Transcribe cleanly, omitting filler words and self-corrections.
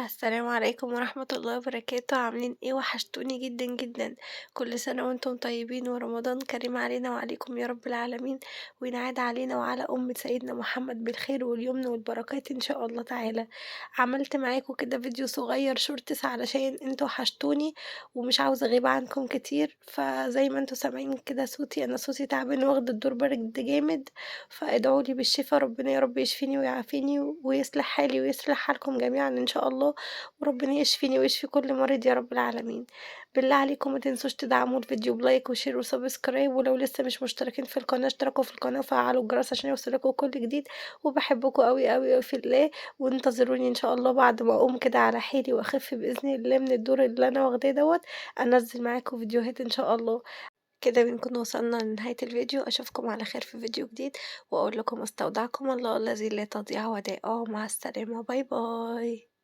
السلام عليكم ورحمة الله وبركاته، عاملين إيه؟ وحشتوني جدًا، جدًا، كل سنة وأنتم طيبين ورمضان كريم علينا وعليكم يا رب العالمين، وينعاد علينا وعلى أمة سيدنا محمد بالخير واليمن والبركات إن شاء الله تعالى. عملت معاكم كده فيديو صغير shorts علشان أنتم وحشتوني ومش عاوزة أغيب عنكم كتير، فزي ما أنتم سامعين كده صوتي، أنا صوتي تعبان واخد الدور برد جامد، فادعوا لي بالشفا ربنا يا رب يشفيني ويعافيني ويصلح حالي ويصلح حالكم جميعًا إن شاء الله. وربنا يشفيني ويشفي كل مريض يا رب العالمين. بالله عليكم ما تنسوش تدعموا الفيديو بلايك وشير وسبسكرايب، ولو لسه مش مشتركين في القناة اشتركوا في القناة وفعلوا الجرس عشان يوصلكوا كل جديد، وباحبكم أوي، أوي، أوي في الله، وانتظروني إن شاء الله بعد ما أقوم كده على حيلي وأخف بإذن الله من الدور اللي أنا واخداه دوّة، أنزّل معاكم فيديوهات إن شاء الله. كده بنكون وصلنا لنهاية الفيديو، أشوفكم على خير في فيديو جديد، وأقول لكم استودعكم الله الذي لا تضيع ودائعه، مع السلامة، باي باي.